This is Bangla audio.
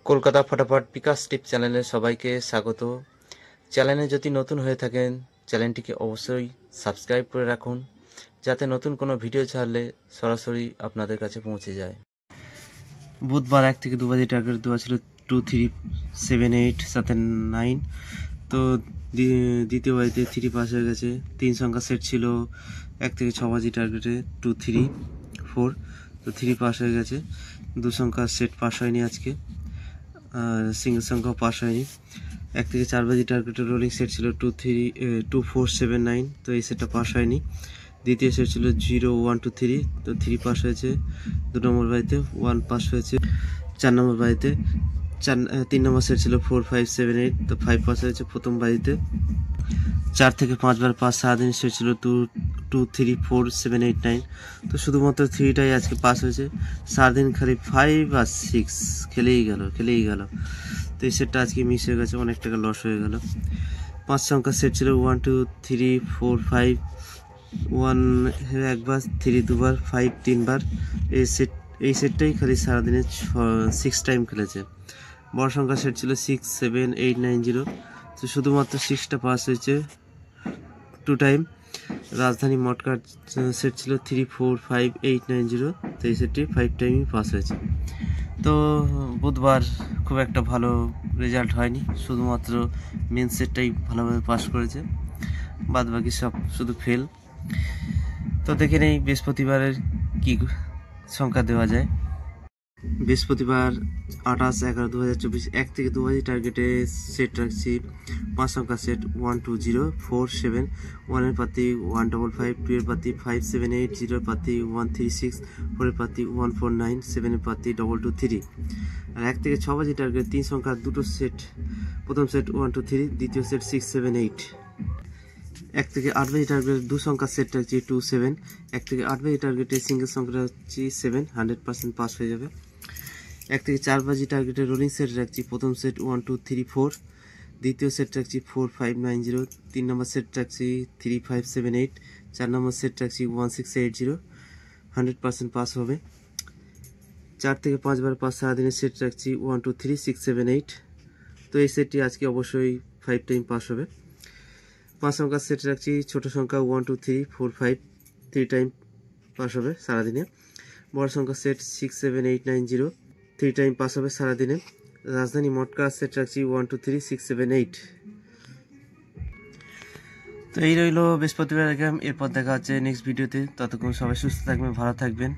কলকাতা ফটাফট বিকাশ টিপ চ্যানেলে সবাইকে স্বাগত। চ্যানেলে যদি নতুন হয়ে থাকেন চ্যানেলটিকে অবশ্যই সাবস্ক্রাইব করে রাখুন, যাতে নতুন কোনো ভিডিও ছাড়লে সরাসরি আপনাদের কাছে পৌঁছে যায়। বুধবার 1 থেকে 2 বাজে টার্গেট দেওয়া ছিল 2378 সাথে 9। তো দ্বিতীয় বাজিতে 3 পাস হয়ে গেছে। 3 সংখ্যা সেট ছিল 1 থেকে 6 বাজে টার্গেটে 234, তো 3 পাস হয়ে গেছে। 2 সংখ্যা সেট পাস হয়নি আজকে, আর সিঙ্গেল সংখ্যাও পাস হয়নি। 1 থেকে 4 বাজে টার্গেটের রোলিং সেট ছিল 2479, তো এই সেটটা পাস হয়নি। দ্বিতীয় সেট ছিল 0123, তো 3 পাস হয়েছে। 2 নম্বর বাড়িতে 1 পাস হয়েছে। 4 নম্বর বাড়িতে 3 নম্বর সেট ছিল 4578, তো 5 পাস হয়েছে প্রথম বাড়িতে। 4 থেকে 5 বার পাস সারাদিন সেট ছিল 234789, তো শুধুমাত্র 3টাই আজকে পাস হয়েছে। সারাদিন খালি 5 আর 6 খেলেই গেল। তো এই সেটটা আজকে মিস হয়ে গেছে, অনেক টাকা লস হয়ে গেল। 5 সংখ্যা সেট ছিল 1 2 3 4 5, 1 একবার, 3 দুবার, 5 3বার। এই সেটটাই খালি সারাদিনে 6 টাইম খেলেছে। বড় সংখ্যা সেট ছিল 67890, তো শুধুমাত্র 6টা পাস হয়েছে 2 টাইম। রাজধানী মটকার সেট ছিল 345890, তো এই সেটটি 5 টাইমই পাস হয়েছে। তো বুধবার খুব একটা ভালো রেজাল্ট হয়নি, শুধুমাত্র মেন সেটটাই ভালোভাবে পাস করেছে, বাদ বাকি সব শুধু ফেল। তো দেখে নেই বৃহস্পতিবারের কি সংখ্যা দেওয়া যায়। বৃহস্পতিবার 28/11/2024 1 থেকে 2 বাজে টার্গেটে সেট রাখছি 5 সংখ্যা সেট 12047, 1 এর পাতি 155, 2 এর পাতি 578, 0 এর পাতি 136, 4 এর পাতি 149, 7 এর পাতি 223। আর 1 থেকে 6 বাজে টার্গেট 3 সংখ্যার দুটো সেট, প্রথম সেট 1 2 3, দ্বিতীয় সেট 6 7 8। 1 থেকে 8 বাজে টার্গেট 2 সংখ্যার সেট রাখছি 27। 1 থেকে 8 বাজে টার্গেটে সিঙ্গেল সংখ্যা রাখছি 7, 100% পাস হয়ে যাবে। 1 থেকে 4 বাজে টার্গেটে রোলিং সেট রাখছি প্রথম সেট 1 2 3 4, দ্বিতীয় সেট রাখছি 4590, 3 নম্বর সেট রাখছি 3578, 4 নম্বর সেট রাখছি 1680, 100% পাস হবে। 4 থেকে 5 বার পাস সারাদিনের সেট রাখছি 1 2 3 6 7 8, তো এই সেটটি আজকে অবশ্যই 5 টাইম পাস হবে। 5 সংখ্যার সেট রাখছি ছোট সংখ্যা 1 2 3 4 5, 3 টাইম পাস হবে সারাদিনে। বড় সংখ্যা সেট 67890, 3 টাইম পাস হবে সারাদিনে। রাজধানী মটকা সেট রাখছি 1 2 3 6 7 8। তো এই রইল বৃহস্পতিবার গেম। এরপর দেখা হচ্ছে নেক্সট ভিডিওতে। ততক্ষণ সবাই সুস্থ থাকবেন, ভালো থাকবেন।